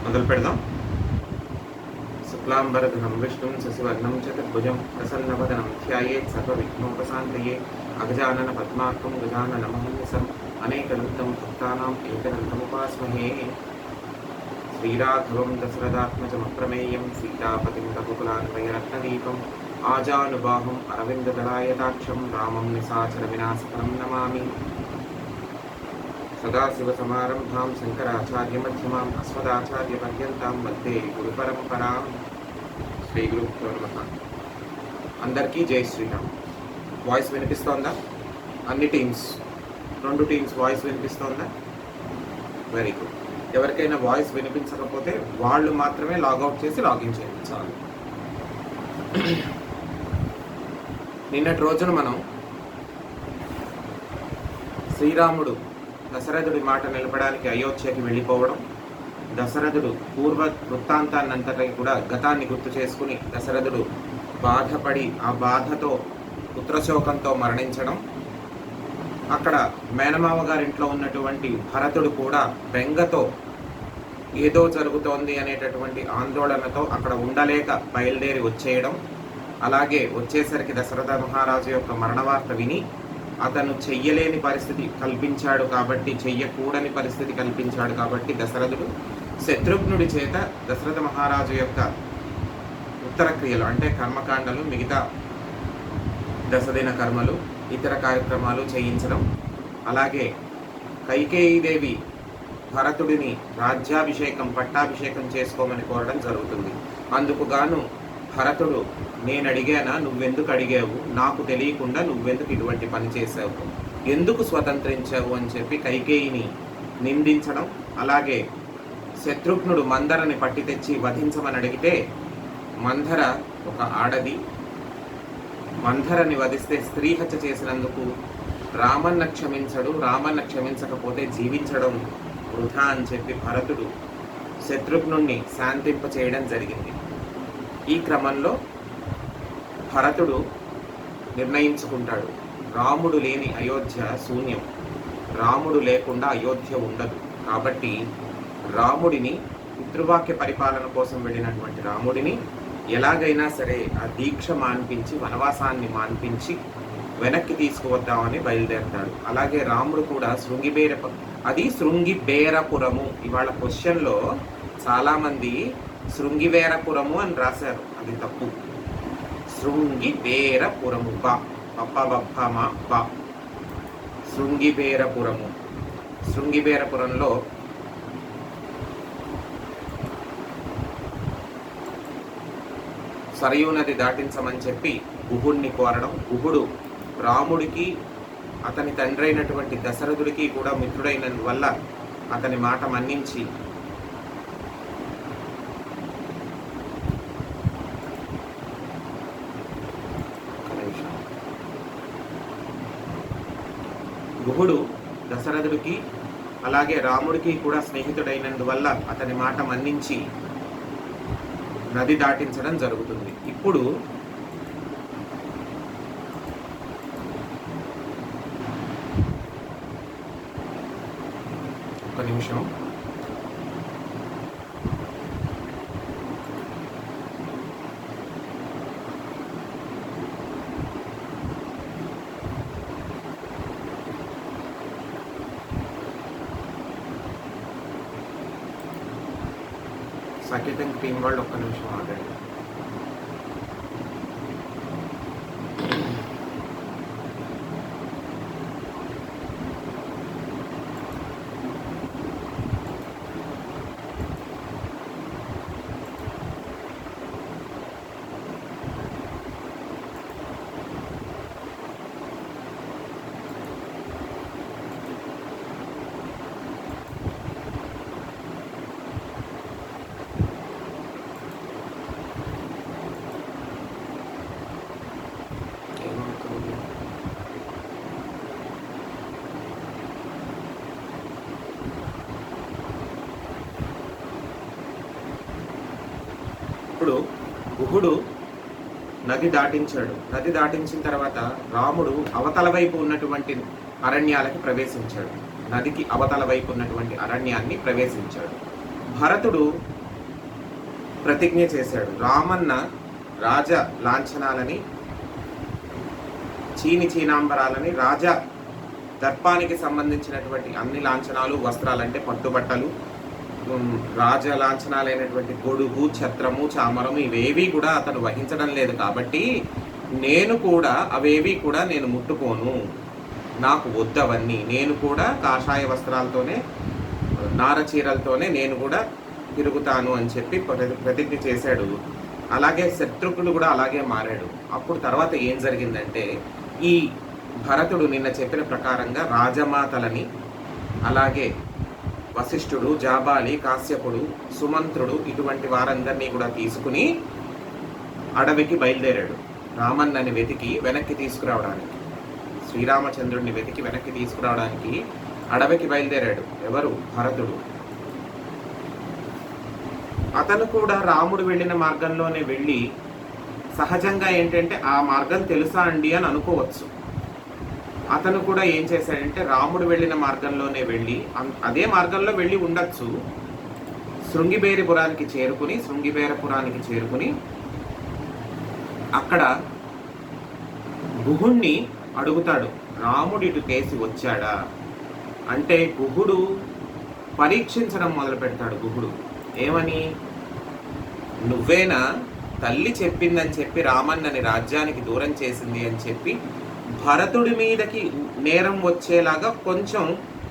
మొదలు పెడదాం. శుక్లాంబరధరం విష్ణుం శశివర్ణం చతుర్భుజం ప్రసన్నవదనం ధ్యాయేత్ సర్వవిఘ్నోపశాంతయే అగజానన పద్మార్కం గజాననమహర్నిశం అనేకదంతం భక్తానాం ఏకదంతముపాస్మహే. శ్రీరాఘవం దశరథాత్మజమప్రమేయం సీతాపతిం రఘుకులాన్వయరత్నదీపం ఆజానుబాహుం అరవిందదళాయతాక్షం రామం నిశాచర వినాశకరం నమామి. సదాశివసమారంభాం శంకరాచార్యమధ్యమాం అస్మదాచార్యపర్యంతాం వందే గురుపరంపరాం. శ్రీ గురుభ్యో నమః. అందరికీ జై శ్రీరామ్. వాయిస్ వినిపిస్తోందా? అన్ని టీమ్స్, 2 టీమ్స్ వాయిస్ వినిపిస్తోందా? Very good. ఎవరికైనా వాయిస్ వినిపించకపోతే వాళ్ళు మాత్రమే లాగౌట్ చేసి లాగిన్ చేయండి చాలు. నిన్నటి రోజున మనం శ్రీరాముడు దశరథుడి మాట నిలపడానికి అయోధ్యకి వెళ్ళిపోవడం, దశరథుడు పూర్వ వృత్తాంతాన్నంతటి కూడా గతాన్ని గుర్తు చేసుకుని దశరథుడు బాధపడి ఆ బాధతో పుత్రశోకంతో మరణించడం, అక్కడ మేనమామ గారింట్లో ఉన్నటువంటి భరతుడు కూడా బెంగతో ఏదో జరుగుతోంది అనేటటువంటి ఆందోళనతో అక్కడ ఉండలేక బయలుదేరి వచ్చేయడం, అలాగే వచ్చేసరికి దశరథ మహారాజు యొక్క మరణ వార్త విని అతను చెయ్యలేని పరిస్థితి కల్పించాడు కాబట్టి, చెయ్యకూడని పరిస్థితి కల్పించాడు కాబట్టి దశరథుడు శత్రుఘ్నుడి చేత దశరథ మహారాజు యొక్క ఉత్తర క్రియలు అంటే కర్మకాండలు, మిగతా దశదిన కర్మలు, ఇతర కార్యక్రమాలు చేయించడం, అలాగే కైకేయీదేవి భరతుడిని రాజ్యాభిషేకం పట్టాభిషేకం చేసుకోమని కోరడం జరుగుతుంది. అందుకు గాను భరతుడు, నేను అడిగానా, నువ్వెందుకు అడిగావు, నాకు తెలియకుండా నువ్వెందుకు ఇటువంటి పని చేశావు, ఎందుకు స్వతంత్రించావు అని చెప్పి కైకేయిని నిందించడం, అలాగే శత్రుఘ్నుడు మందరని పట్టి తెచ్చి వధించమని అడిగితే మందర ఒక ఆడది, మందరని వధిస్తే స్త్రీ హత్య చేసినందుకు రామన్న క్షమించడు, రామన్న క్షమించకపోతే జీవించడం వృధా అని చెప్పి భరతుడు శత్రుఘ్నుణ్ణి శాంతింప చేయడం జరిగింది. ఈ క్రమంలో భరతుడు నిర్ణయించుకుంటాడు, రాముడు లేని అయోధ్య శూన్యం, రాముడు లేకుండా అయోధ్య ఉండదు. కాబట్టి రాముడిని, పితృవాక్య పరిపాలన కోసం వెళ్ళినటువంటి రాముడిని ఎలాగైనా సరే ఆ దీక్ష మాన్పించి, వనవాసాన్ని మాన్పించి వెనక్కి తీసుకువద్దామని బయలుదేరతాడు. అలాగే రాముడు కూడా శృంగిబేరపురము. ఇవాళ క్వశ్చన్లో చాలామంది శృంగివేరపురము అని రాశారు, అది తప్పు. శృంగిబేరపురము, బా పప్ప బప్ప మా బా, శృంగిబేరపురము. శృంగిబేరపురంలో సరయూ నది దాటించమని చెప్పి గుహుడిని కోరడం, గుహుడు రాముడికి అతని తండ్రి అయినటువంటి దశరథుడికి కూడా మిత్రుడైనందువల్ల అతని మాట మన్నించి గుహుడు దశరథుడికి అలాగే రాముడికి కూడా స్నేహితుడైనందువల్ల అతని మాట మన్నించి నది దాటించడం జరుగుతుంది. ఇప్పుడు ఒక నిమిషం. సకేతం టీం వాళ్ళు ఒక్క నిమిషం ఆగండి. ఇప్పుడు గుహుడు నది దాటించాడు. నది దాటించిన తర్వాత రాముడు అవతల వైపు ఉన్నటువంటి అరణ్యాలకి ప్రవేశించాడు. నదికి అవతల వైపు ఉన్నటువంటి అరణ్యాన్ని ప్రవేశించాడు. భరతుడు ప్రతిజ్ఞ చేశాడు. రామన్న రాజ లాంఛనాలని, చీనాంబరాలని, రాజా దర్పానికి సంబంధించినటువంటి అన్ని లాంఛనాలు, వస్త్రాలంటే పట్టుబట్టలు, రాజ లాంఛనాలైనటువంటి గొడుగు, ఛత్రము, చామరము ఇవేవి కూడా అతను వహించడం లేదు. కాబట్టి అవేవి కూడా నేను ముట్టుకోను, నాకు వద్దవన్నీ. నేను కూడా కాషాయ వస్త్రాలతోనే, నారచీరలతోనే నేను కూడా తిరుగుతాను అని చెప్పి ప్రతిజ్ఞ చేశాడు. అలాగే శత్రుఘ్నుడు కూడా అలాగే మారాడు. అప్పుడు తర్వాత ఏం జరిగిందంటే, ఈ భరతుడు నిన్న చెప్పిన ప్రకారంగా రాజమాతలని, అలాగే వశిష్ఠుడు, జాబాలి, కాశ్యపుడు, సుమంత్రుడు ఇటువంటి వారందరినీ కూడా తీసుకుని అడవికి బయలుదేరాడు. రామన్నని వెతికి వెనక్కి తీసుకురావడానికి, శ్రీరామచంద్రుడిని వెతికి వెనక్కి తీసుకురావడానికి అడవికి బయలుదేరాడు. ఎవరు? భరతుడు. అతను కూడా రాముడు వెళ్ళిన మార్గంలోనే వెళ్ళి, సహజంగా ఏంటంటే ఆ మార్గం తెలుసా అండి అని అనుకోవచ్చు. అతను కూడా ఏం చేశాడంటే రాముడు వెళ్ళిన మార్గంలోనే వెళ్ళి, అదే మార్గంలో వెళ్ళి ఉండొచ్చు, శృంగిబేరపురానికి చేరుకుని అక్కడ గుహుణ్ణి అడుగుతాడు, రాముడు ఇటు కేసి వచ్చాడా అంటే గుహుడు పరీక్షించడం మొదలు పెడతాడు. గుహుడు ఏమని, నువ్వేనా తల్లి చెప్పిందని చెప్పి రామన్నని రాజ్యానికి దూరం చేసింది అని చెప్పి భరతుడి మీదకి నేరం వచ్చేలాగా కొంచెం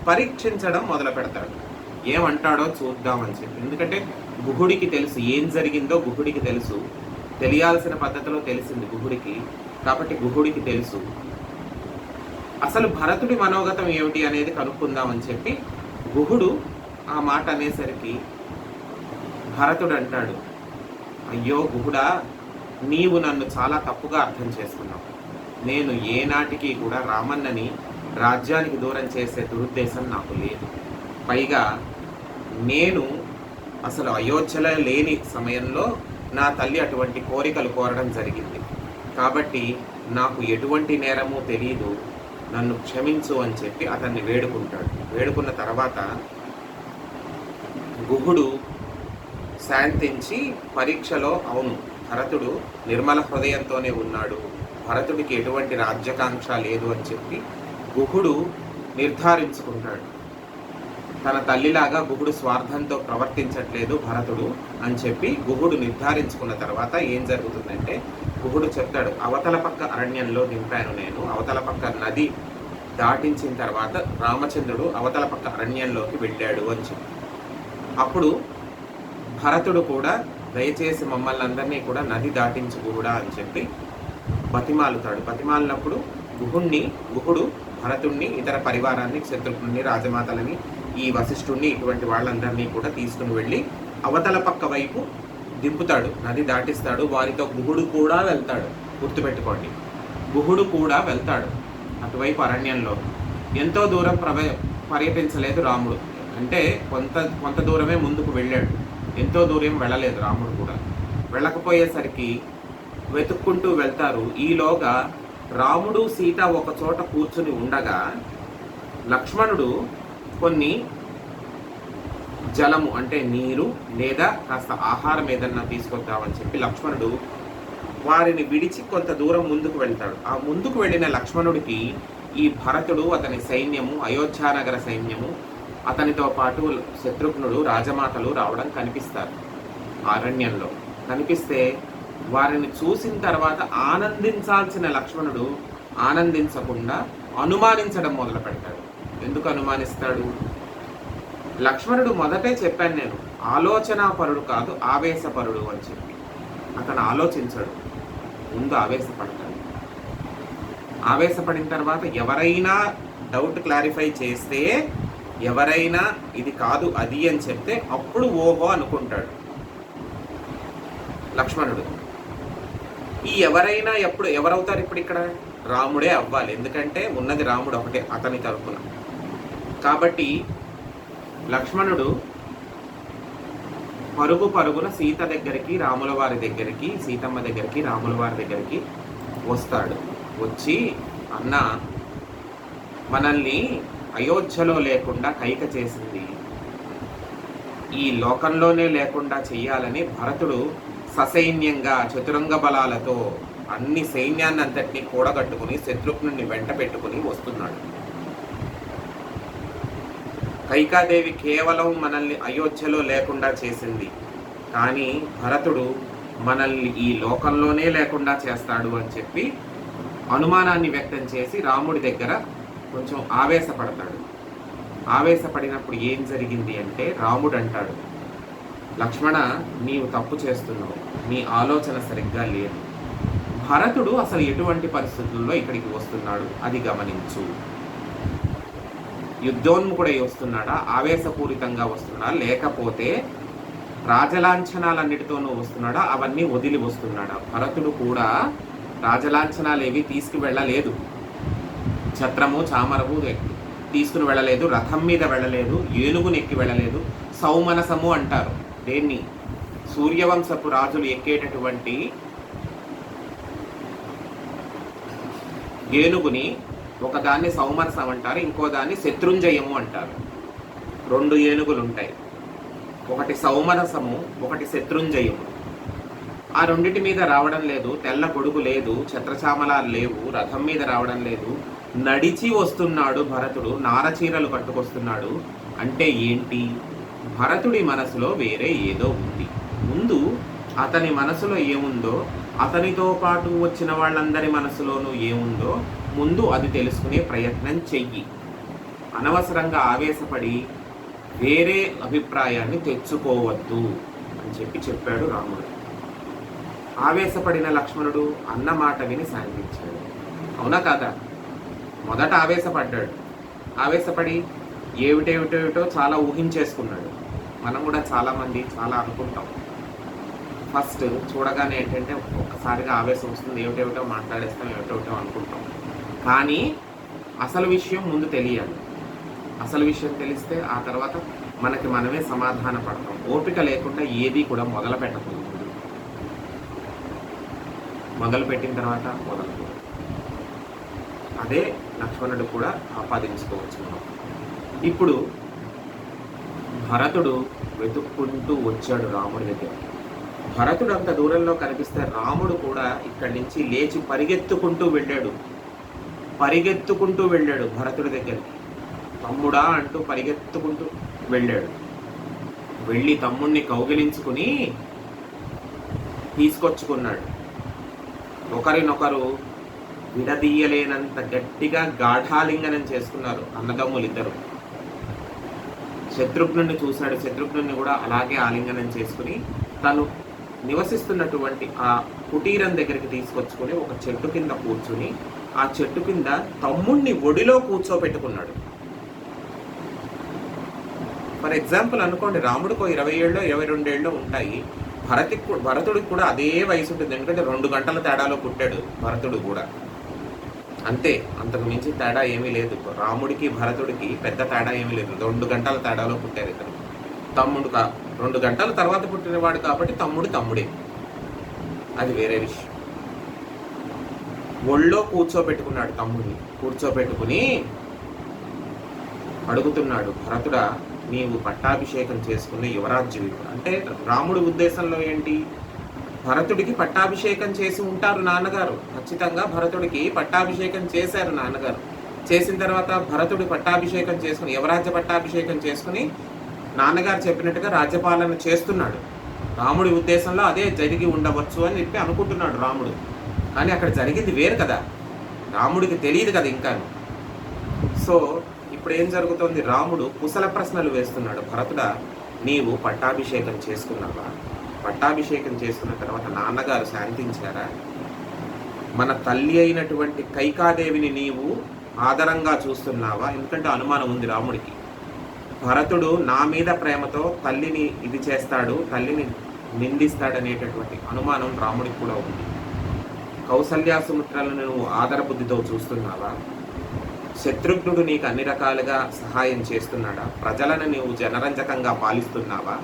పరీక్షించడం మొదలు పెడతాడు. ఏమంటాడో చూద్దామని చెప్పి. ఎందుకంటే గుహుడికి తెలుసు ఏం జరిగిందో, గుహుడికి తెలుసు, తెలియాల్సిన పద్ధతిలో తెలిసింది గుహుడికి. కాబట్టి గుహుడికి తెలుసు అసలు భరతుడి మనోగతం ఏమిటి అనేది కనుక్కుందామని చెప్పి గుహుడు ఆ మాట అనేసరికి భరతుడు అంటాడు, అయ్యో గుహుడా, నీవు నన్ను చాలా తప్పుగా అర్థం చేసుకున్నావు. నేను ఏనాటికి కూడా రామన్నని రాజ్యానికి దూరం చేసే దురుద్దేశం నాకు లేదు. పైగా నేను అసలు అయోధ్యలో లేని సమయంలో నా తల్లి అటువంటి కోరికలు కోరడం జరిగింది. కాబట్టి నాకు ఎటువంటి నేరమూ తెలియదు, నన్ను క్షమించు అని చెప్పి అతన్ని వేడుకుంటాడు. వేడుకున్న తర్వాత గుహుడు శాంతించి పరీక్షలో, అవును భరతుడు నిర్మల హృదయంతోనే ఉన్నాడు, భరతుడికి ఎటువంటి రాజ్యకాంక్ష లేదు అని చెప్పి గుహుడు నిర్ధారించుకుంటాడు. తన తల్లిలాగా గుహుడు స్వార్థంతో ప్రవర్తించట్లేదు భరతుడు అని చెప్పి గుహుడు నిర్ధారించుకున్న తర్వాత ఏం జరుగుతుందంటే, గుహుడు చెప్తాడు, అవతల పక్క అరణ్యంలో దింపాను నేను, అవతల పక్క నది దాటించిన తర్వాత రామచంద్రుడు అవతల పక్క అరణ్యంలోకి వెళ్ళాడు అని చెప్పి. అప్పుడు భరతుడు కూడా దయచేసి మమ్మల్ని అందరినీ కూడా నది దాటించు కూడా అని చెప్పి బతిమాలుతాడు. బతిమాలినప్పుడు గుహుడు భరతుణ్ణి, ఇతర పరివారాన్ని, శత్రుఘ్నుని, రాజమాతలని, ఈ వశిష్ఠుణ్ణి ఇటువంటి వాళ్ళందరినీ కూడా తీసుకుని వెళ్ళి అవతల పక్క వైపు దింపుతాడు, నది దాటిస్తాడు. వారితో గుహుడు కూడా వెళ్తాడు. గుర్తుపెట్టుకోండి, గుహుడు కూడా వెళ్తాడు అటువైపు అరణ్యంలో. ఎంతో దూరం పర్యటించలేదు రాముడు, అంటే కొంత దూరమే ముందుకు వెళ్ళాడు, ఎంతో దూరం వెళ్ళలేదు రాముడు కూడా. వెళ్ళకపోయేసరికి వెతుక్కుంటూ వెళ్తారు. ఈలోగా రాముడు, సీత ఒక చోట కూర్చుని ఉండగా లక్ష్మణుడు కొన్ని జలము అంటే నీరు లేదా కాస్త ఆహారం ఏదన్నా తీసుకొద్దామని చెప్పి లక్ష్మణుడు వారిని విడిచి కొంత దూరం ముందుకు వెళ్తాడు. ఆ ముందుకు వెళ్ళిన లక్ష్మణుడికి ఈ భరతుడు, అతని సైన్యము, అయోధ్యానగర సైన్యము, అతనితో పాటు శత్రుఘ్నుడు, రాజమాతలు రావడం కనిపిస్తారు. అరణ్యంలో కనిపిస్తే వారిని చూసిన తర్వాత ఆనందించాల్సిన లక్ష్మణుడు ఆనందించకుండా అనుమానించడం మొదలు పెడతాడు. ఎందుకు అనుమానిస్తాడు? లక్ష్మణుడు మొదటే చెప్పాను నేను, ఆలోచనాపరుడు కాదు ఆవేశపరుడు అని చెప్పి. అతను ఆలోచించాడు, ముందు ఆవేశపడతాడు. ఆవేశపడిన తర్వాత ఎవరైనా డౌట్ క్లారిఫై చేస్తే, ఎవరైనా ఇది కాదు అది అని చెప్తే అప్పుడు ఓహో అనుకుంటాడు లక్ష్మణుడు. ఈ ఎవరైనా ఎవరవుతారు ఇప్పుడు ఇక్కడ? రాముడే అవ్వాలి, ఎందుకంటే ఉన్నది రాముడు ఒకటే అతని తరపున. కాబట్టి లక్ష్మణుడు పరుగున సీత దగ్గరికి, రాముల వారి దగ్గరికి, సీతమ్మ దగ్గరికి, రాముల వారి దగ్గరికి వస్తాడు. వచ్చి, అన్న, మనల్ని అయోధ్యలో లేకుండా కైక చేసింది ఈ లోకంలోనే లేకుండా చెయ్యాలని భరతుడు ససైన్యంగా చతురంగ బలాలతో అన్ని సైన్యాన్ని అంతటినీ కూడగట్టుకుని శత్రుఘ్నుని వెంట పెట్టుకుని వస్తున్నాడు. కైకాదేవి కేవలం మనల్ని అయోధ్యలో లేకుండా చేసింది, కానీ భరతుడు మనల్ని ఈ లోకంలోనే లేకుండా చేస్తాడు అని చెప్పి అనుమానాన్ని వ్యక్తం చేసి రాముడి దగ్గర కొంచెం ఆవేశపడతాడు. ఆవేశపడినప్పుడు ఏం జరిగింది అంటే రాముడు అంటాడు, లక్ష్మణ, నీవు తప్పు చేస్తున్నావు, నీ ఆలోచన సరిగ్గా లేదు. భరతుడు అసలు ఎటువంటి పరిస్థితుల్లో ఇక్కడికి వస్తున్నాడు అది గమనించు. యుద్ధోన్ముఖుడై వస్తున్నాడా, ఆవేశపూరితంగా వస్తున్నాడా, లేకపోతే రాజలాంఛనాలన్నిటితోనూ వస్తున్నాడా, అవన్నీ వదిలి వస్తున్నాడా? భరతుడు కూడా రాజలాంఛనాలు ఏవి తీసుకువెళ్ళలేదు, ఛత్రము చామరము తీసుకుని వెళ్ళలేదు, రథం మీద వెళ్ళలేదు, ఏనుగుని ఎక్కి వెళ్ళలేదు. సౌమనసము అంటారు దేన్ని, సూర్యవంశపు రాజులు ఎక్కేటటువంటి ఏనుగుని ఒకదాన్ని సౌమనసం అంటారు, ఇంకో దాన్ని శత్రుంజయము అంటారు. 2 ఏనుగులు ఉంటాయి, ఒకటి సౌమనసము, ఒకటి శత్రుంజయము. ఆ రెండిటి మీద రావడం లేదు, తెల్ల గొడుగు లేదు, ఛత్రచామలాలు లేవు, రథం మీద రావడం లేదు, నడిచి వస్తున్నాడు భరతుడు, నారచీరలు కట్టుకొస్తున్నాడు. అంటే ఏంటి, భరతుడి మనసులో వేరే ఏదో ఉంది. ముందు అతని మనసులో ఏముందో, అతనితో పాటు వచ్చిన వాళ్ళందరి మనసులోనూ ఏముందో ముందు అది తెలుసుకునే ప్రయత్నం చెయ్యి. అనవసరంగా ఆవేశపడి వేరే అభిప్రాయాన్ని తెచ్చుకోవద్దు అని చెప్పాడు రాముడు. ఆవేశపడిన లక్ష్మణుడు అన్న మాట విని శాంతించాడు. అవునా కాదా? మొదట ఆవేశపడ్డాడు, ఆవేశపడి ఏమిటేమిటేమిటో చాలా ఊహించేసుకున్నాడు. మనం కూడా చాలామంది చాలా అనుకుంటాం. ఫస్ట్ చూడగానే ఏంటంటే ఒక్కసారిగా ఆవేశం వస్తుంది, ఏమిటేమిటో మాట్లాడేస్తాం, ఏమిటేమిటో అనుకుంటాం. కానీ అసలు విషయం ముందు తెలియాలి. అసలు విషయం తెలిస్తే ఆ తర్వాత మనకి మనమే సమాధాన పడతాం. ఓపిక లేకుండా ఏది కూడా మొదలు పెట్టకూడదు. మొదలు పెట్టిన తర్వాత మొదలు అదే లక్ష్మణుడు కూడా ఆపాదించుకోవచ్చు. ఇప్పుడు భరతుడు వెతుక్కుంటూ వచ్చాడు రాముడి దగ్గర. భరతుడు అంత దూరంలో కనిపిస్తే రాముడు కూడా ఇక్కడి నుంచి లేచి పరిగెత్తుకుంటూ వెళ్ళాడు భరతుడి దగ్గరికి. తమ్ముడా అంటూ పరిగెత్తుకుంటూ వెళ్ళాడు. వెళ్ళి తమ్ముణ్ణి కౌగిలించుకుని తీసుకొచ్చుకున్నాడు. ఒకరినొకరు విడదీయలేనంత గట్టిగా గాఢాలింగనం చేసుకున్నారు అన్నదమ్ములు ఇద్దరు. శత్రుఘ్నుడిని చూశాడు, శత్రుఘ్నుడిని కూడా అలాగే ఆలింగనం చేసుకుని తను నివసిస్తున్నటువంటి ఆ కుటీరం దగ్గరికి తీసుకొచ్చుకొని ఒక చెట్టు కింద కూర్చుని ఆ చెట్టు కింద తమ్ముణ్ణి ఒడిలో కూర్చోపెట్టుకున్నాడు. ఫర్ ఎగ్జాంపుల్ అనుకోండి, రాముడికో 20 ఏళ్ళో 22 ఏళ్ళో ఉంటాయి, భరతుడికి కూడా అదే వయసు ఉంటుంది. ఎందుకంటే 2 గంటల తేడాలో పుట్టాడు భరతుడు కూడా. అంతే, అంతకు మించి తేడా ఏమీ లేదు. రాముడికి భరతుడికి పెద్ద తేడా ఏమీ లేదు, 2 గంటల తేడాలో పుట్టారు ఇతను. తమ్ముడు 2 గంటల తర్వాత పుట్టినవాడు కాబట్టి తమ్ముడే, అది వేరే విషయం. ఒళ్ళో కూర్చోబెట్టుకున్నాడు తమ్ముడిని. కూర్చోబెట్టుకుని అడుగుతున్నాడు, భరతుడా, నీవు పట్టాభిషేకం చేసుకునే యువరాజ్యుడు. అంటే రాముడి ఉద్దేశంలో ఏంటి, భరతుడికి పట్టాభిషేకం చేసి ఉంటారు నాన్నగారు. ఖచ్చితంగా భరతుడికి పట్టాభిషేకం చేశారు నాన్నగారు. చేసిన తర్వాత భరతుడి పట్టాభిషేకం చేసుకుని, యువరాజ్య పట్టాభిషేకం చేసుకుని నాన్నగారు చెప్పినట్టుగా రాజ్యపాలన చేస్తున్నాడు. రాముడి ఉద్దేశంలో అదే జరిగి ఉండవచ్చు అని చెప్పి అనుకుంటున్నాడు రాముడు. కానీ అక్కడ జరిగింది వేరు కదా, రాముడికి తెలియదు కదా ఇంకా. సో ఇప్పుడు ఏం జరుగుతుంది, రాముడు కుశల ప్రశ్నలు వేస్తున్నాడు. భరతుడా, నీవు పట్టాభిషేకం చేసుకున్నావా? పట్టాభిషేకం చేసుకున్న తర్వాత నాన్నగారు శాంతించారా? మన తల్లి అయినటువంటి కైకాదేవిని నీవు ఆదరంగా చూస్తున్నావా? ఎందుకంటే అనుమానం ఉంది రాముడికి. భరతుడు నా మీద ప్రేమతో తల్లిని ఇది చేస్తాడు, తల్లిని నిందిస్తాడనేటటువంటి అనుమానం రాముడికి కూడా ఉంది. కౌసల్యాసుమిత్రులను నువ్వు ఆదరబుద్ధితో చూస్తున్నావా? శత్రుఘ్నుడు నీకు అన్ని రకాలుగా సహాయం చేస్తున్నాడా? ప్రజలను నీవు జనరంజకంగా పాలిస్తున్నావా?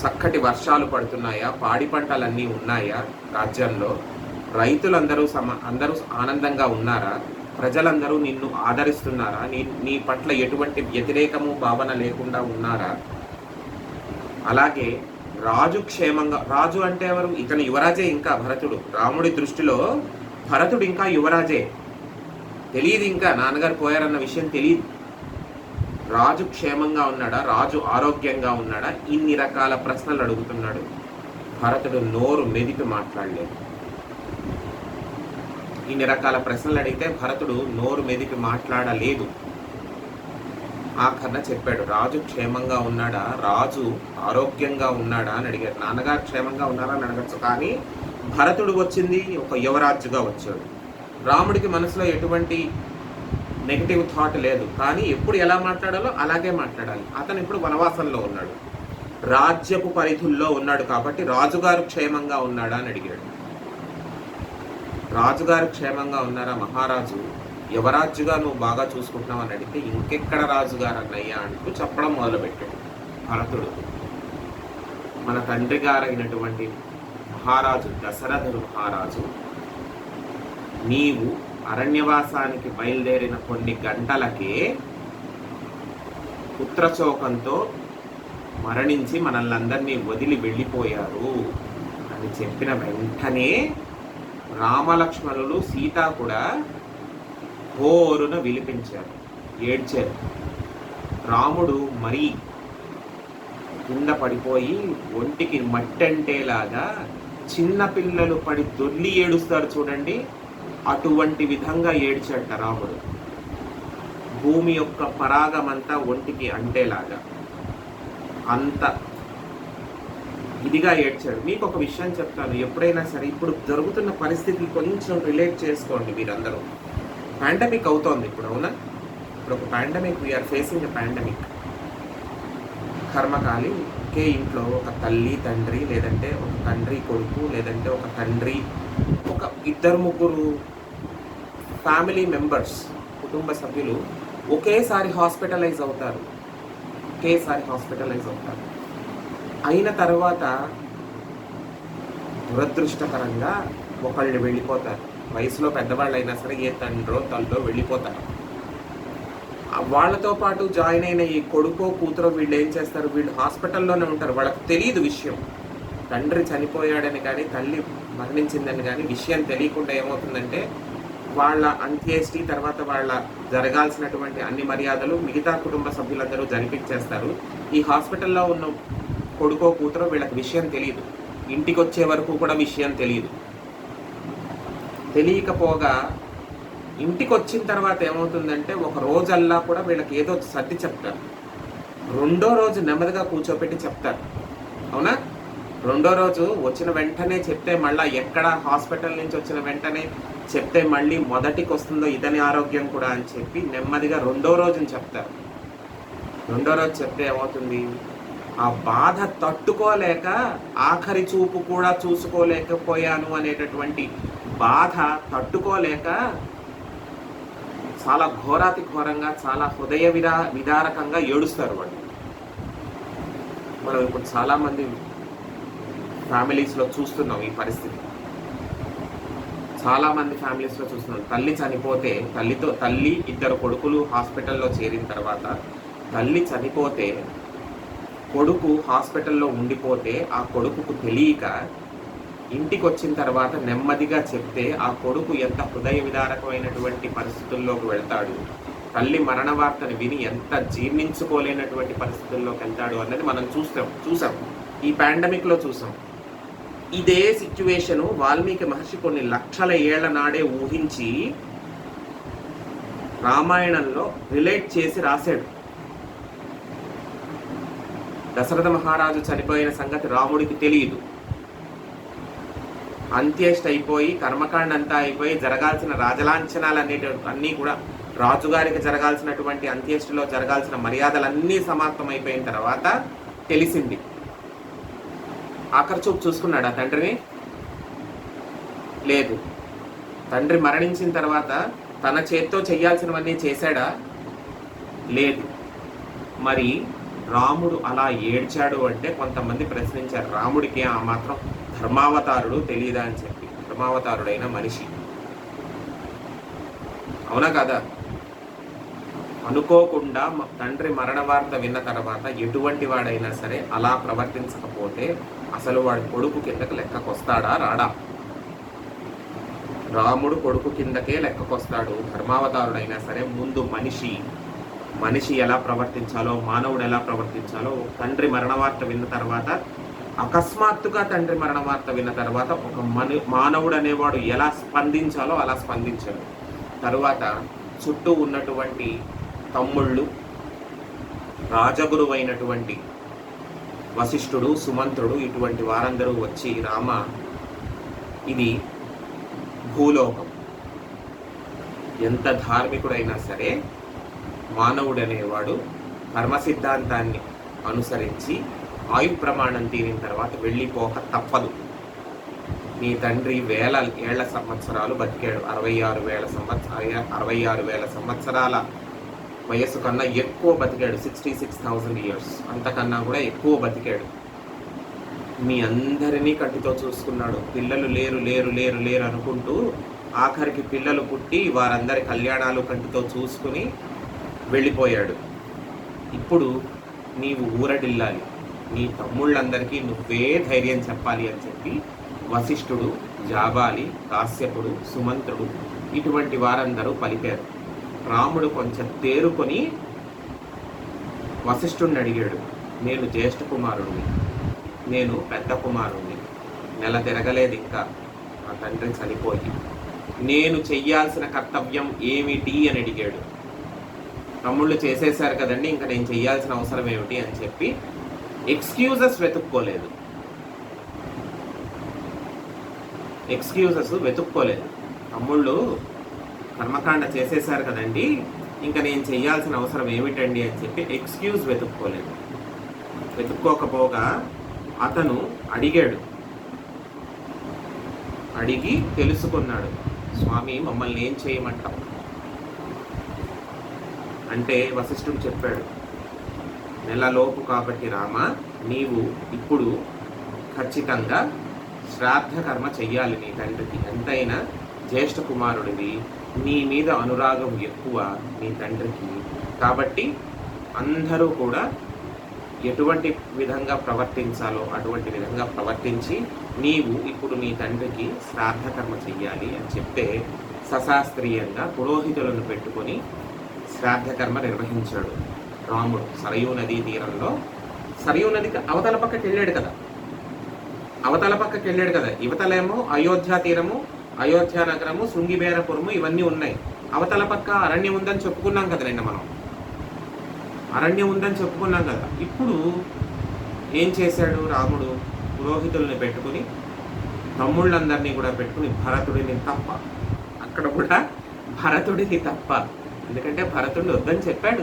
చక్కటి వర్షాలు పడుతున్నాయా? పాడి పంటలన్నీ ఉన్నాయా రాజ్యంలో? రైతులందరూ అందరూ ఆనందంగా ఉన్నారా? ప్రజలందరూ నిన్ను ఆదరిస్తున్నారా? నీ పట్ల ఎటువంటి వ్యతిరేకము భావన లేకుండా ఉన్నారా? అలాగే రాజు క్షేమంగా, రాజు అంటే ఎవరు? ఇతను యువరాజే ఇంకా భరతుడు. రాముడి దృష్టిలో భరతుడు ఇంకా యువరాజే. తెలియదు, ఇంకా నాన్నగారు పోయారన్న విషయం తెలియదు. రాజు క్షేమంగా ఉన్నాడా, రాజు ఆరోగ్యంగా ఉన్నాడా, ఇన్ని రకాల ప్రశ్నలు అడుగుతున్నాడు. భరతుడు నోరు మెదిపి మాట్లాడలేదు. ఇన్ని రకాల ప్రశ్నలు అడిగితే భరతుడు నోరు మెదిపి మాట్లాడలేదు. ఆఖరణ చెప్పాడు, రాజు క్షేమంగా ఉన్నాడా, రాజు ఆరోగ్యంగా ఉన్నాడా అని అడిగారు. నాన్నగారు క్షేమంగా ఉన్నారా అని అడగచ్చు, కానీ భరతుడు వచ్చింది ఒక యువరాజుగా వచ్చాడు. రాముడికి మనసులో ఎటువంటి నెగిటివ్ థాట్ లేదు, కానీ ఎప్పుడు ఎలా మాట్లాడాలో అలాగే మాట్లాడాలి. అతను ఇప్పుడు వనవాసంలో ఉన్నాడు, రాజ్యపు పరిధుల్లో ఉన్నాడు, కాబట్టి రాజుగారు క్షేమంగా ఉన్నాడా అని అడిగాడు. రాజుగారు క్షేమంగా ఉన్నారా? మహారాజు యువరాజుగా నువ్వు బాగా చూసుకుంటున్నావు అని అడిగితే, ఇంకెక్కడ రాజుగారు అన్నయ్యా అంటూ చెప్పడం మొదలుపెట్టాడు భరతుడు. మన తండ్రి గారైనటువంటి మహారాజు దశరథుడు మహారాజు, నీవు అరణ్యవాసానికి బయలుదేరిన కొన్ని గంటలకే పుత్రశోకంతో మరణించి మనల్ని వదిలి వెళ్ళిపోయారు అని చెప్పిన వెంటనే రామలక్ష్మణులు సీత కూడా హోరున విలిపించారు, ఏడ్చారు. రాముడు మరీ కింద పడిపోయి ఒంటికి మట్టంటేలాగా చిన్న పిల్లలు పడి దొర్లి ఏడుస్తారు చూడండి, అటువంటి విధంగా ఏడ్చాట రాముడు. భూమి యొక్క పరాగమంతా ఒంటికి అంటేలాగా అంత ఇదిగా ఏడ్చాడు. మీకు ఒక విషయం చెప్తాను, ఎప్పుడైనా సరే ఇప్పుడు జరుగుతున్న పరిస్థితి కొంచెం రిలేట్ చేసుకోండి మీరందరూ. పాండమిక్ అవుతోంది ఇప్పుడు, అవునా? ఇప్పుడు ఒక pandemic, we're facing a pandemic. కర్మకాలి ఒకే ఇంట్లో ఒక తల్లి తండ్రి, లేదంటే ఒక తండ్రి కొడుకు, లేదంటే ఒక తండ్రి, ఒక ఇద్దరు ముగ్గురు ఫ్యామిలీ మెంబర్స్, కుటుంబ సభ్యులు ఒకేసారి హాస్పిటలైజ్ అవుతారు. అయిన తర్వాత దురదృష్టకరంగా ఒకళ్ళు వెళ్ళిపోతారు. వయసులో పెద్దవాళ్ళు అయినా సరే ఏ తండ్రో తల్లో వెళ్ళిపోతారు. వాళ్ళతో పాటు జాయిన్ అయిన ఈ కొడుకో కూతురో వీళ్ళు ఏం చేస్తారు, వీళ్ళు హాస్పిటల్లోనే ఉంటారు. వాళ్ళకి తెలియదు విషయం, తండ్రి చనిపోయాడని కానీ తల్లి మరణించిందని కానీ విషయం తెలియకుండా ఏమవుతుందంటే వాళ్ళ అంత్యేష్టి తర్వాత వాళ్ళ జరగాల్సినటువంటి అన్ని మర్యాదలు మిగతా కుటుంబ సభ్యులందరూ జరిపించేస్తారు. ఈ హాస్పిటల్లో ఉన్న కొడుకో కూతురో వీళ్ళకి విషయం తెలియదు, ఇంటికి వచ్చే వరకు కూడా విషయం తెలియదు. తెలియకపోగా ఇంటికి వచ్చిన తర్వాత ఏమవుతుందంటే ఒక రోజల్లా కూడా వీళ్ళకి ఏదో సర్ది చెప్తారు. రెండో రోజు నెమ్మదిగా కూర్చోపెట్టి చెప్తారు, అవునా? రెండో రోజు వచ్చిన వెంటనే చెప్తే మళ్ళీ ఎక్కడ హాస్పిటల్ నుంచి వచ్చిన వెంటనే చెప్తే మళ్ళీ మొదటికి వస్తుందో ఇతని ఆరోగ్యం కూడా అని చెప్పి నెమ్మదిగా రెండో రోజుని చెప్తారు. రెండో రోజు చెప్తే ఏమవుతుంది, ఆ బాధ తట్టుకోలేక ఆఖరి చూపు కూడా చూసుకోలేకపోయాను అనేటటువంటి బాధ తట్టుకోలేక చాలా ఘోరాతి ఘోరంగా, చాలా హృదయ విదారకంగా ఏడుస్తారు వాళ్ళు. మనం ఇప్పుడు చాలామంది ఫ్యామిలీస్లో చూస్తున్నాం ఈ పరిస్థితి. చాలామంది ఫ్యామిలీస్లో చూస్తున్నాం, తల్లి చనిపోతే తల్లి ఇద్దరు కొడుకులు హాస్పిటల్లో చేరిన తర్వాత తల్లి చనిపోతే కొడుకు హాస్పిటల్లో ఉండిపోతే ఆ కొడుకుకు తెలియక ఇంటికి వచ్చిన తర్వాత నెమ్మదిగా చెప్తే ఆ కొడుకు ఎంత హృదయ విదారకమైనటువంటి పరిస్థితుల్లోకి వెళ్తాడు, తల్లి మరణ వార్తను విని ఎంత జీర్ణించుకోలేనటువంటి పరిస్థితుల్లోకి వెళ్తాడు అన్నది మనం చూసాం ఈ పాండమిక్లో చూసాం. ఇదే సిచ్యువేషను వాల్మీకి మహర్షి కొన్ని లక్షల ఏళ్ల నాడే ఊహించి రామాయణంలో రిలేట్ చేసి రాశాడు. దశరథ మహారాజు చనిపోయిన సంగతి రాముడికి తెలియదు. అంత్యేష్టి అయిపోయి కర్మకాండ అంతా అయిపోయి జరగాల్సిన రాజలాంఛనాలు అన్నీ కూడా రాజుగారికి జరగాల్సినటువంటి అంత్యేష్టిలో జరగాల్సిన మర్యాదలన్నీ సమాప్తం అయిపోయిన తర్వాత తెలిసింది. ఆఖరి చూపు చూసుకున్నాడా తండ్రిని? లేదు. తండ్రి మరణించిన తర్వాత తన చేత్తో చేయాల్సినవన్నీ చేశాడా? లేదు. మరి రాముడు అలా ఏడ్చాడు అంటే కొంతమంది ప్రశ్నించారు, రాముడికి ఆ మాత్రం ధర్మావతారుడు తెలియదా అని చెప్పి. ధర్మావతారుడైన మనిషి, అవునా కదా? అనుకోకుండా తండ్రి మరణ వార్త విన్న తర్వాత ఎటువంటి వాడైనా సరే అలా ప్రవర్తించకపోతే అసలు వాడి కొడుకు కిందకి లెక్కకొస్తాడా రాడా? రాముడు కొడుకు కిందకే లెక్కకొస్తాడు. ధర్మావతారుడైనా సరే ముందు మనిషి ఎలా ప్రవర్తించాలో, మానవుడు ఎలా ప్రవర్తించాలో తండ్రి మరణ వార్త విన్న తర్వాత, అకస్మాత్తుగా తండ్రి మరణ వార్త విన్న తర్వాత ఒక మానవుడు అనేవాడు ఎలా స్పందించాలో అలా స్పందించాడు. తరువాత చుట్టూ ఉన్నటువంటి తమ్ముళ్ళు, రాజగురువు అయినటువంటి వశిష్ఠుడు, సుమంత్రుడు ఇటువంటి వారందరూ వచ్చి, రామ ఇది భూలోకం, ఎంత ధార్మికుడైనా సరే మానవుడు అనేవాడు కర్మ సిద్ధాంతాన్ని అనుసరించి ఆయు ప్రమాణం తీరిన తర్వాత వెళ్ళిపోక తప్పదు. నీ తండ్రి 1000 ఏళ్ల సంవత్సరాలు బతికాడు. 66,000 సంవత్సరాల వయస్సు కన్నా ఎక్కువ బతికాడు. 66,000 years, అంతకన్నా కూడా ఎక్కువ బతికాడు. మీ అందరినీ కంటితో చూసుకున్నాడు. పిల్లలు లేరు అనుకుంటూ ఆఖరికి పిల్లలు పుట్టి వారందరి కళ్యాణాలు కంటితో చూసుకుని వెళ్ళిపోయాడు. ఇప్పుడు నీవు ఊరడిల్లాలి, నీ తమ్ముళ్ళందరికీ నువ్వే ధైర్యం చెప్పాలి అని చెప్పి వశిష్ఠుడు, జాబాలి, కాశ్యపుడు, సుమంత్రుడు ఇటువంటి వారందరూ పలికారు. రాముడు కొంచెం తేరుకొని వశిష్ఠుడిని అడిగాడు, నేను జ్యేష్ఠ కుమారుడిని, నేను పెద్ద కుమారుణ్ణి, నెల తిరగలేదు ఇంకా మా తండ్రి చనిపోయి, నేను చెయ్యాల్సిన కర్తవ్యం ఏమిటి అని అడిగాడు. తమ్ముళ్ళు చేసేశారు కదండి, ఇంకా నేను చెయ్యాల్సిన అవసరం ఏమిటి అని చెప్పి ఎక్స్క్యూజెస్ వెతుక్కోలేదు. తమ్ముళ్ళు కర్మకాండ చేసేశారు కదండి, ఇంకా నేను చెయ్యాల్సిన అవసరం ఏమిటండి అని చెప్పి ఎక్స్క్యూజ్ వెతుక్కోకపోగా అతను అడిగి తెలుసుకున్నాడు. స్వామి మమ్మల్ని ఏం చేయమంటాం అంటే వశిష్ఠుడు చెప్పాడు, నెలలోపు కాబట్టి రామ, నీవు ఇప్పుడు ఖచ్చితంగా శ్రాద్ధ కర్మ చెయ్యాలి నీ తండ్రికి. ఎంతైనా జ్యేష్ఠ కుమారుడివి, నీ మీద అనురాగం ఎక్కువ నీ తండ్రికి. కాబట్టి అందరూ కూడా ఎటువంటి విధంగా ప్రవర్తించాలో అటువంటి విధంగా ప్రవర్తించి నీవు ఇప్పుడు నీ తండ్రికి శ్రాద్ధ కర్మ చెయ్యాలి అని చెప్తే సశాస్త్రీయంగా పురోహితులను పెట్టుకొని శ్రాద్ధ కర్మ నిర్వహించాడు రాముడు. సరయూ నదీ తీరంలో, సరయూ నదికి అవతల పక్కకి వెళ్ళాడు కదా, యువతలేమో అయోధ్య తీరము, అయోధ్య నగరము, శృంగిబేరపురము ఇవన్నీ ఉన్నాయి. అవతల పక్క అరణ్యం ఉందని చెప్పుకున్నాం కదా నిన్న మనం, ఇప్పుడు ఏం చేశాడు రాముడు? పురోహితుల్ని పెట్టుకుని తమ్ముళ్ళందరినీ కూడా పెట్టుకుని భరతుడిని తప్ప, అక్కడ కూడా భరతుడిని తప్ప, ఎందుకంటే భరతుడు వద్దని చెప్పాడు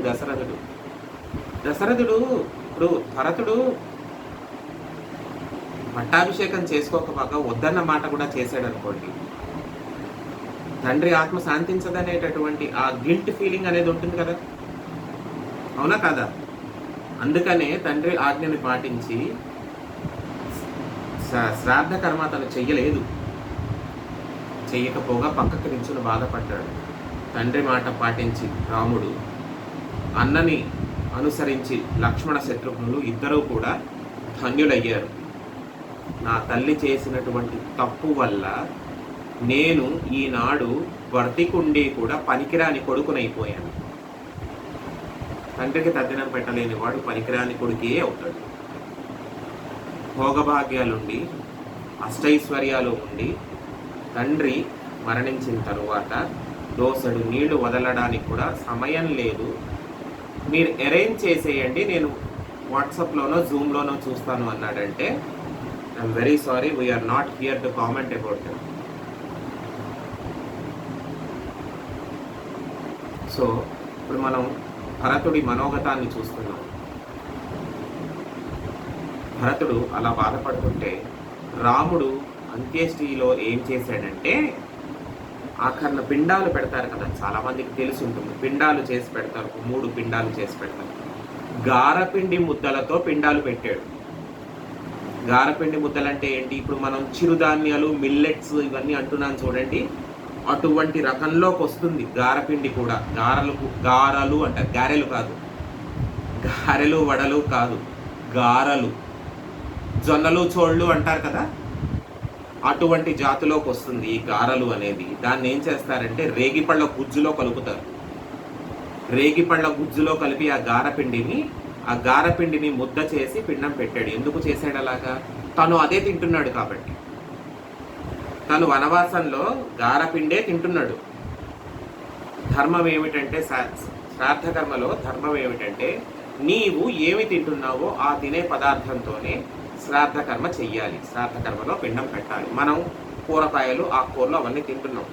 దశరథుడు. ఇప్పుడు భరతుడు పట్టాభిషేకం చేసుకోకపోగా వద్దన్న మాట కూడా చేశాడు అనుకోండి, తండ్రి ఆత్మ శాంతించదనేటటువంటి ఆ గిల్ట్ ఫీలింగ్ అనేది ఉంటుంది కదా, అవునా కాదా? అందుకనే తండ్రి ఆజ్ఞని పాటించి శ్రాద్ధ కర్మ తను చెయ్యకపోగా పక్కకి నించుని బాధపడ్డాడు. తండ్రి మాట పాటించి రాముడు, అన్నని అనుసరించి లక్ష్మణ శత్రుఘ్నులు ఇద్దరూ కూడా ధన్యులయ్యారు. నా తల్లి చేసినటువంటి తప్పు వల్ల నేను ఈనాడు వర్తికుండి కూడా పనికిరాని కొడుకునైపోయాను. తండ్రికి తద్దినం పెట్టలేని వాడు పనికిరాని కొడుకే అవుతాడు. భోగభాగ్యాలుండి అష్టైశ్వర్యాలు ఉండి తండ్రి మరణించిన తరువాత దోసడు నీళ్లు వదలడానికి కూడా సమయం లేదు, మీరు అరేంజ్ చేసేయండి, నేను వాట్సాప్లోనో జూమ్లోనో చూస్తాను అన్నాడంటే I'm very sorry, we're not here to comment about that. So ఇప్పుడు మనం భరతుడి మనోగతాన్ని చూస్తున్నాం. భరతుడు అలా బాధపడుతుంటే రాముడు అంత్యేష్టిలో ఏం చేశాడంటే, ఆఖరణ పిండాలు పెడతారు కదా, చాలా మందికి తెలిసి ఉంటుంది, పిండాలు చేసి పెడతారు, 3 పిండాలు చేసి పెడతారు. గారపిండి ముద్దలతో పిండాలు పెట్టాడు. గారపిండి ముద్దలు అంటే ఏంటి? ఇప్పుడు మనం చిరుధాన్యాలు, మిల్లెట్స్ ఇవన్నీ అంటున్నాను చూడండి, అటువంటి రకంలోకి వస్తుంది గారపిండి కూడా. గారెలు అంటారు, గారెలు కాదు, గారెలు వడలు కాదు, గారలు. జొన్నలు చోళ్ళు అంటారు కదా, అటువంటి జాతిలోకి వస్తుంది ఈ గారెలు అనేది. దాన్ని ఏం చేస్తారంటే రేగిపళ్ళ గుజ్జులో కలుపుతారు. రేగిపళ్ళ గుజ్జులో కలిపి ఆ గారపిండిని ముద్ద చేసి పిండం పెట్టాడు. ఎందుకు చేశాడు అలాగా? తను అదే తింటున్నాడు కాబట్టి. తను వనవాసంలో గారపిండే తింటున్నాడు. ధర్మం ఏమిటంటే, శ్రాద్ధ కర్మలో ధర్మం ఏమిటంటే, నీవు ఏమి తింటున్నావో ఆ తినే పదార్థంతోనే శ్రాద్ధ కర్మ చెయ్యాలి. శ్రాద్ధ కర్మలో పిండం పెట్టాలి. మనం కూరగాయలు, ఆకుకూరలు అవన్నీ తింటున్నాం.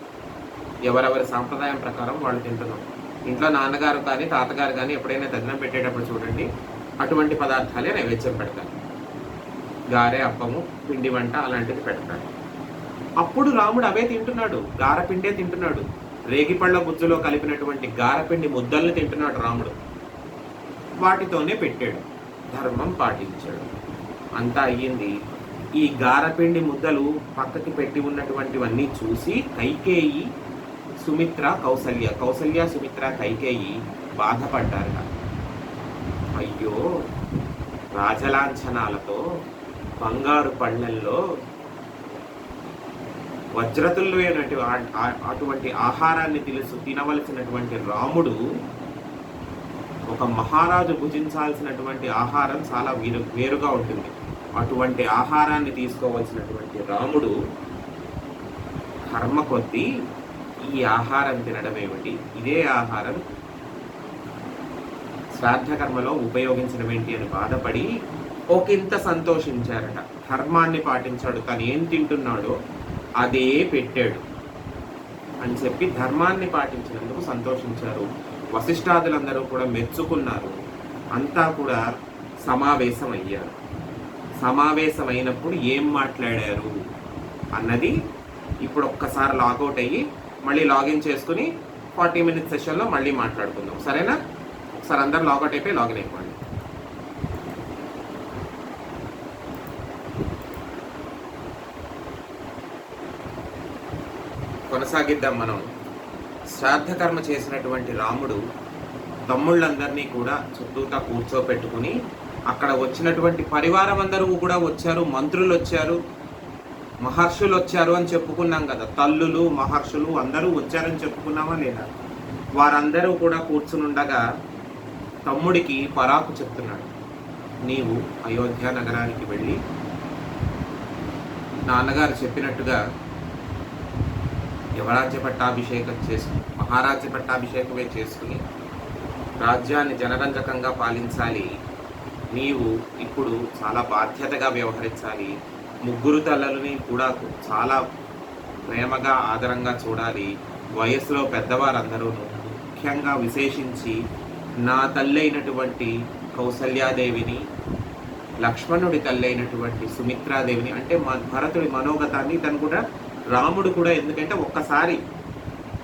ఎవరెవరి సాంప్రదాయం ప్రకారం వాళ్ళు తింటున్నాం. ఇంట్లో నాన్నగారు కానీ తాతగారు కానీ ఎప్పుడైనా దర్శనం పెట్టేటప్పుడు చూడండి, అటువంటి పదార్థాలే నైవేద్యం పెడతారు. గారె, అప్పము, పిండి వంట అలాంటిది పెడతారు. అప్పుడు రాముడు అవే తింటున్నాడు, గారపిండే తింటున్నాడు. రేగిపళ్ళ గుజ్జులో కలిపినటువంటి గారపిండి ముద్దల్ని తింటున్నాడు రాముడు. వాటితోనే పెట్టాడు, ధర్మం పాటించాడు. అంతా అయ్యింది. ఈ గారపిండి ముద్దలు పక్కకి పెట్టి ఉన్నటువంటివన్నీ చూసి కైకేయి, సుమిత్ర, కౌసల్య, సుమిత్ర, కైకేయి బాధపడ్డారు. అయ్యో, రాజలాంఛనాలతో బంగారు పళ్ళల్లో వజ్రతుల్యమైనటువంటి అటువంటి ఆహారాన్ని తినవలసినటువంటి రాముడు, ఒక మహారాజు భుజించాల్సినటువంటి ఆహారం చాలా వేరుగా ఉంటుంది. అటువంటి ఆహారాన్ని తీసుకోవాల్సినటువంటి రాముడు కర్మ కొద్దీ ఈ ఆహారం తినడం ఏమిటి, ఇదే ఆహారం శ్రాద్ధ కర్మలో ఉపయోగించడం ఏంటి అని బాధపడి ఒకంత సంతోషించారట. ధర్మాన్ని పాటించాడు, తను ఏం తింటున్నాడో అదే పెట్టాడు అని చెప్పి ధర్మాన్ని పాటించినందుకు సంతోషించారు. వశిష్ఠాదులందరూ కూడా మెచ్చుకున్నారు. అంతా కూడా సమావేశం అయ్యారు. సమావేశమైనప్పుడు ఏం మాట్లాడారు అన్నది ఇప్పుడు ఒక్కసారి లాగౌట్ అయ్యి మళ్ళీ లాగిన్ చేసుకుని 40 minutes సెషన్లో మళ్ళీ మాట్లాడుకుందాం, సరేనా? ఒకసారి అందరు లాగౌట్ అయిపోయి లాగిన్ అయిపోండి. కొనసాగిద్దాం మనం. శ్రాద్ధ కర్మ చేసినటువంటి రాముడు తమ్ముళ్ళందరినీ కూడా చుట్టూతా కూర్చోపెట్టుకుని, అక్కడ వచ్చినటువంటి పరివారం అందరూ కూడా వచ్చారు, మంత్రులు వచ్చారు, మహర్షులు వచ్చారు అని చెప్పుకున్నాం కదా. తల్లులు, మహర్షులు అందరూ వచ్చారని చెప్పుకున్నామా లేదా? వారందరూ కూడా కూర్చునుండగా తమ్ముడికి పరాకు చెప్తున్నాడు. నీవు అయోధ్య నగరానికి వెళ్ళి నాన్నగారు చెప్పినట్టుగా యువరాజ్య పట్టాభిషేకం చేసుకుని, మహారాజ్య పట్టాభిషేకమే చేసుకుని రాజ్యాన్ని జనరంజకంగా పాలించాలి. నీవు ఇప్పుడు చాలా బాధ్యతగా వ్యవహరించాలి. ముగ్గురు తల్లులని కూడా చాలా ప్రేమగా, ఆదరంగా చూడాలి. వయసులో పెద్దవారందరూ, ముఖ్యంగా విశేషించి నా తల్లి అయినటువంటి కౌసల్యాదేవిని, లక్ష్మణుడి తల్లి అయినటువంటి సుమిత్రాదేవిని, అంటే భరతుడి మనోగతాన్ని తను కూడా, రాముడు కూడా, ఎందుకంటే ఒక్కసారి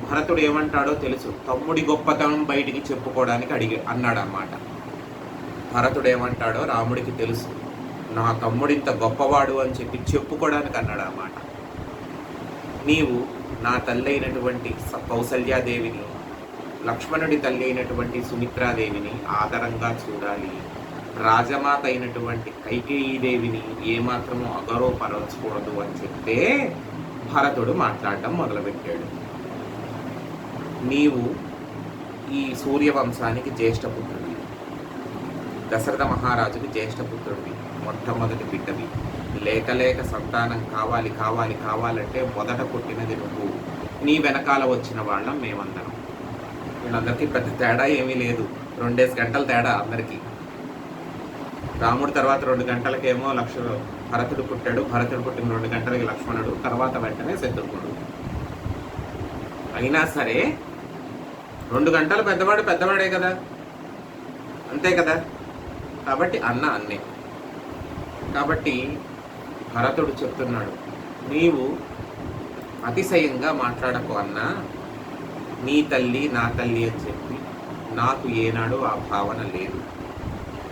భరతుడు ఏమంటాడో తెలుసు. తమ్ముడి గొప్పతనం బయటికి చెప్పుకోవడానికి అన్నాడు అన్నమాట. భరతుడు ఏమంటాడో రాముడికి తెలుసు. నా తమ్ముడింత గొప్పవాడు అని చెప్పి చెప్పుకోవడానికి అన్నాడు అన్నమాట. నీవు నా తల్లి అయినటువంటి కౌసల్యాదేవిని, లక్ష్మణుడి తల్లి అయినటువంటి సుమిత్రాదేవిని ఆదరంగా చూడాలి. రాజమాత అయినటువంటి కైకేయీదేవిని ఏమాత్రమూ అగౌరవపరచకూడదు అని చెప్తే భరతుడు మాట్లాడడం మొదలుపెట్టాడు. నీవు ఈ సూర్యవంశానికి జ్యేష్ఠపుత్రుడివి, దశరథ మహారాజుకి జ్యేష్ఠపుత్రుడివి, మొట్టమొదటి బిడ్డవి. లేక సంతానం కావాలంటే మొదట పుట్టినది నువ్వు. నీ వెనకాల వచ్చిన వాళ్ళం మేమందరం. వీళ్ళందరికీ పెద్ద తేడా ఏమీ లేదు, 2 గంటల తేడా అందరికీ. రాముడు తర్వాత 2 గంటలకేమో భరతుడు పుట్టాడు. భరతుడు పుట్టిన 2 గంటలకి లక్ష్మణుడు, తర్వాత వెంటనే శత్రుఘ్నుడు. అయినా సరే 2 గంటలు పెద్దవాడే కదా, అంతే కదా. కాబట్టి అన్నే. కాబట్టి భరతుడు చెప్తున్నాడు, నీవు అతిశయంగా మాట్లాడకు అన్నా. నీ తల్లి నా తల్లి అని చెప్పి నాకు ఏనాడు ఆ భావన లేదు.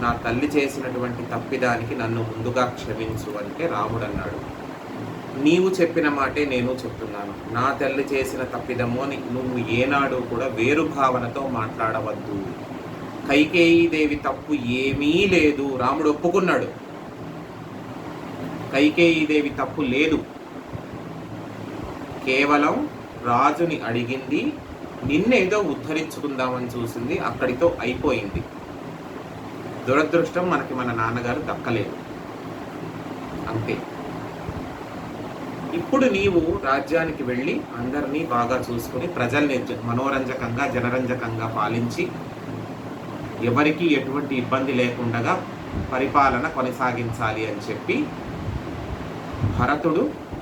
నా తల్లి చేసినటువంటి తప్పిదానికి నన్ను ముందుగా క్షమించు అంటే రాముడు అన్నాడు. నీవు చెప్పిన మాటే నేను చెప్తున్నాను. నా తల్లి చేసిన తప్పిదము అని నువ్వు ఏనాడు కూడా వేరు భావనతో మాట్లాడవద్దు. కైకేయీదేవి తప్పు ఏమీ లేదు. రాముడు ఒప్పుకున్నాడు, కైకేయీదేవి తప్పు లేదు. కేవలం రాజుని అడిగింది, నిన్నేదో ఉద్ధరించుకుందామని చూసింది, అక్కడితో అయిపోయింది. దురదృష్టం మనకి మన నాన్నగారు దక్కలేదు, అంతే. ఇప్పుడు నీవు రాజ్యానికి వెళ్ళి అందరినీ బాగా చూసుకుని ప్రజల్ని మనోరంజకంగా జనరంజకంగా పాలించి ఎవరికీ ఎటువంటి ఇబ్బంది లేకుండా పరిపాలన కొనసాగించాలి అని చెప్పి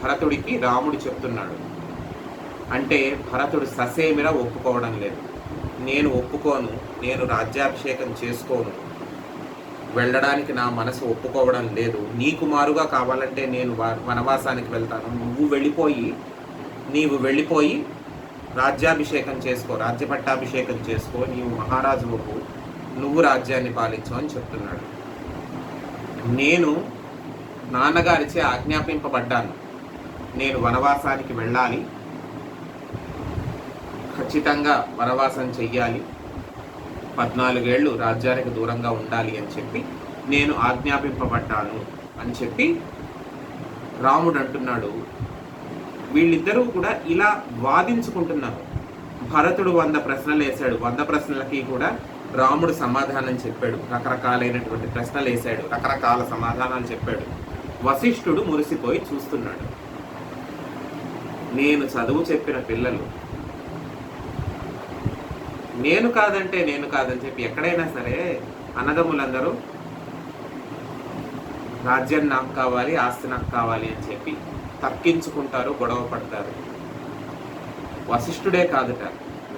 భరతుడికి రాముడు చెప్తున్నాడు. అంటే భరతుడు ససేమిరా ఒప్పుకోవడం లేదు. నేను ఒప్పుకోను, నేను రాజ్యాభిషేకం చేసుకోను, వెళ్ళడానికి నా మనసు ఒప్పుకోవడం లేదు. నీకు మారుగా కావాలంటే నేను వనవాసానికి వెళ్తాను, నీవు వెళ్ళిపోయి రాజ్యాభిషేకం చేసుకో, రాజ్యపట్టాభిషేకం చేసుకో, నీవు మహారాజువు, నువ్వు రాజ్యాన్ని పాలించు అని చెప్తున్నాడు. నేను నాన్నగారిచే ఆజ్ఞాపింపబడ్డాను, నేను వనవాసానికి వెళ్ళాలి, ఖచ్చితంగా వనవాసం చెయ్యాలి, 14 ఏళ్ళు రాజ్యానికి దూరంగా ఉండాలి అని చెప్పి నేను ఆజ్ఞాపింపబడ్డాను అని చెప్పి రాముడు అంటున్నాడు. వీళ్ళిద్దరూ కూడా ఇలా వాదించుకుంటున్నారు. భరతుడు 100 ప్రశ్నలు వేశాడు, 100 ప్రశ్నలకి కూడా రాముడు సమాధానం చెప్పాడు. రకరకాలైనటువంటి ప్రశ్నలు వేశాడు, రకరకాల సమాధానాలు చెప్పాడు. వశిష్ఠుడు మురిసిపోయి చూస్తున్నాడు. నేను చదువు చెప్పిన పిల్లలు నేను కాదని చెప్పి ఎక్కడైనా సరే అన్నదమ్ములందరూ రాజ్యం నాకు కావాలి, ఆస్తి నాకు కావాలి అని చెప్పి తక్కించుకుంటారు, గొడవ పడతారు. వశిష్ఠుడే కాదుట,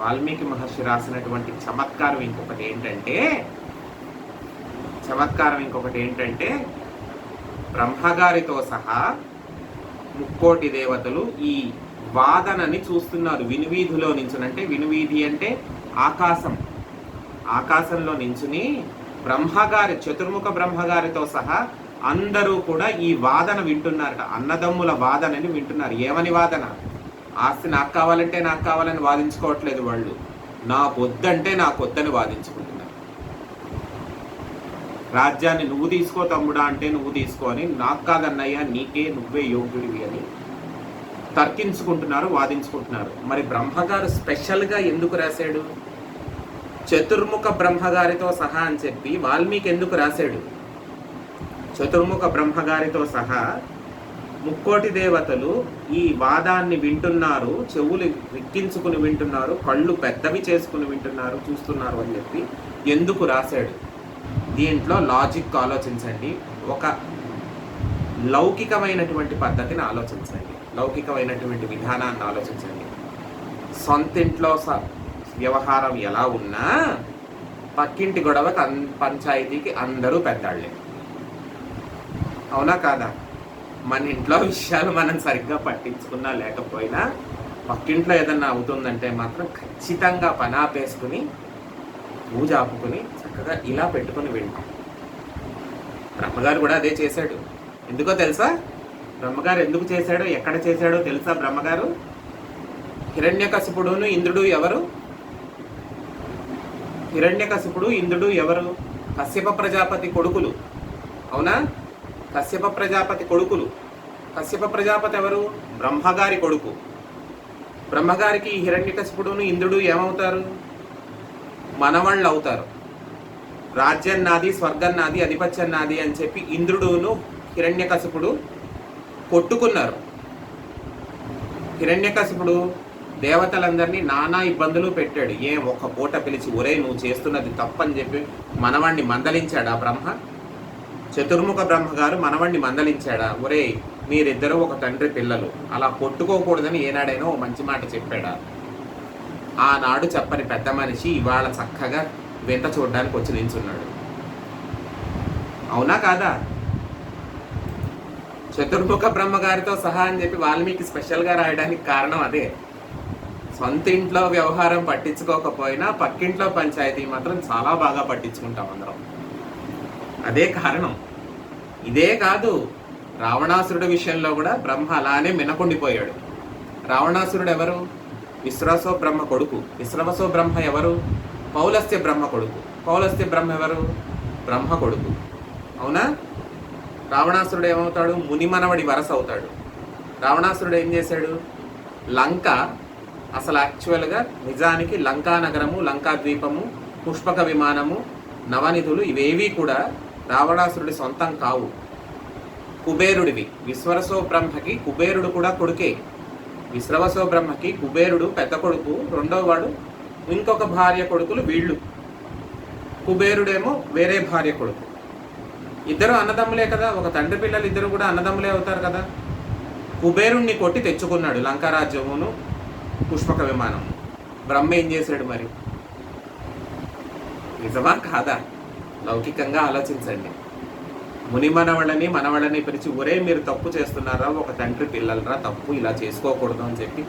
వాల్మీకి మహర్షి రాసినటువంటి చమత్కారం ఇంకొకటి ఏంటంటే బ్రహ్మగారితో సహా 3,000,000 దేవతలు ఈ వాదనని చూస్తున్నారు. వినువీధిలో నించుని, అంటే వినువీధి అంటే ఆకాశంలో నించుని చతుర్ముఖ బ్రహ్మగారితో సహా అందరూ కూడా ఈ వాదన వింటున్నారట. అన్నదమ్ముల వాదనని వింటున్నారు. ఏమని వాదన? ఆస్తి నాకు కావాలంటే నాకు కావాలని వాదించుకోవట్లేదు వాళ్ళు, నాకు వద్దంటే నాకు వద్దని వాదించుకుంటున్నారు. రాజ్యాన్ని నువ్వు తీసుకో తమ్ముడా అంటే నువ్వు తీసుకో అని, నాకు కాదన్నయ్యా నీకే, నువ్వే యోగ్యుడివి అని తర్కించుకుంటున్నారు, వాదించుకుంటున్నారు. మరి బ్రహ్మగారు స్పెషల్గా ఎందుకు రాశాడు? చతుర్ముఖ బ్రహ్మగారితో సహా అని చెప్పి వాల్మీకి ఎందుకు రాశాడు? చతుర్ముఖ బ్రహ్మగారితో సహా 3,000,000 దేవతలు ఈ వాదాన్ని వింటున్నారు, చెవులు రిక్కించుకుని వింటున్నారు, కళ్ళు పెద్దవి చేసుకుని వింటున్నారు, చూస్తున్నారు అని చెప్పి ఎందుకు రాశాడు? దీంట్లో లాజిక్ ఆలోచించండి, ఒక లౌకికమైనటువంటి పద్ధతిని ఆలోచించండి, లౌకికమైనటువంటి విధానాన్ని ఆలోచించండి. సొంతింట్లో వ్యవహారం ఎలా ఉన్నా పక్కింటి గొడవ పంచాయతీకి అందరూ పెద్దాళ్లే, అవునా కాదా? మన ఇంట్లో విషయాలు మనం సరిగ్గా పట్టించుకున్నా లేకపోయినా పక్కింట్లో ఏదన్నా అవుతుందంటే మాత్రం ఖచ్చితంగా పనాపేసుకుని పూజ ఆపుకుని చక్కగా ఇలా పెట్టుకుని వింటాం. బ్రహ్మగారు కూడా అదే చేశాడు. ఎందుకో తెలుసా? బ్రహ్మగారు ఎందుకు చేశాడో, ఎక్కడ చేశాడో తెలుసా? బ్రహ్మగారు హిరణ్యకశిపుడును ఇంద్రుడు ఎవరు? హిరణ్యకశిపుడు ఇంద్రుడు ఎవరు? కశ్యప ప్రజాపతి కొడుకులు, అవునా? కశ్యప ప్రజాపతి కొడుకులు. కశ్యప ప్రజాపతి ఎవరు? బ్రహ్మగారి కొడుకు. బ్రహ్మగారికి హిరణ్యకశిపుడును ఇంద్రుడు ఏమవుతారు? మనవాళ్ళు అవుతారు. రాజ్యం నాది, స్వర్గం నాది, అధిపత్యం నాది అని చెప్పి ఇంద్రుడును హిరణ్యకశిపుడు కొట్టుకున్నారు. హిరణ్యకశిపుడు దేవతలందరినీ నానా ఇబ్బందులు పెట్టాడు. ఒక్క పూట పిలిచి ఒరే నువ్వు చేస్తున్నది తప్పని చెప్పి మనవాణ్ణి మందలించాడా బ్రహ్మ? చతుర్ముఖ బ్రహ్మగారు మనవాణ్ణి మందలించాడా? ఒరే మీరిద్దరూ ఒక తండ్రి పిల్లలు, అలా కొట్టుకోకూడదని ఏనాడైనా ఓ మంచి మాట చెప్పాడా? ఆనాడు చెప్పని పెద్ద మనిషి ఇవాళ చక్కగా వింత చూడడానికి వచ్చి నించున్నాడు, అవునా కాదా? చతుర్ముఖ బ్రహ్మగారితో సహా అని చెప్పి వాల్మీకి స్పెషల్గా రాయడానికి కారణం అదే. సొంత ఇంట్లో వ్యవహారం పట్టించుకోకపోయినా పక్కింట్లో పంచాయతీ మాత్రం చాలా బాగా పట్టించుకుంటాం అందరం. అదే కారణం. ఇదే కాదు, రావణాసురుడి విషయంలో కూడా బ్రహ్మ అలానే మినకుండిపోయాడు. రావణాసురుడు ఎవరు? విశ్రవసో బ్రహ్మ కొడుకు. విశ్రవసో బ్రహ్మ ఎవరు? పౌలస్త్య బ్రహ్మ కొడుకు. పౌలస్త్య బ్రహ్మ ఎవరు? బ్రహ్మ కొడుకు. అవునా? రావణాసురుడు ఏమవుతాడు? మునిమనవడి వరస అవుతాడు. రావణాసురుడు ఏం చేశాడు? లంక అసలు యాక్చువల్గా నిజానికి లంకా నగరము, లంకా ద్వీపము, పుష్పక విమానము, నవనిధులు ఇవేవీ కూడా రావణాసురుడి సొంతం కావు, కుబేరుడివి. విశ్వరసో బ్రహ్మకి కుబేరుడు కూడా కొడుకే. విశ్రవసో బ్రహ్మకి కుబేరుడు పెద్ద కొడుకు, రెండో వాడు ఇంకొక భార్య కొడుకులు వీళ్ళు. కుబేరుడేమో వేరే భార్య కొడుకు. ఇద్దరు అన్నదమ్ములే కదా, ఒక తండ్రి పిల్లలు ఇద్దరు కూడా అన్నదమ్ములే అవుతారు కదా. కుబేరుణ్ణి కొట్టి తెచ్చుకున్నాడు లంకారాజ్యమును, పుష్పక విమానం. బ్రహ్మ ఏం చేశాడు మరి? నిజమా కాదా? లౌకికంగా ఆలోచించండి. ముని మనవళ్ళని పిలిచి, ఒరే మీరు తప్పు చేస్తున్నారా, ఒక తండ్రి పిల్లలరా, తప్పు ఇలా చేసుకోకూడదు అని చెప్పి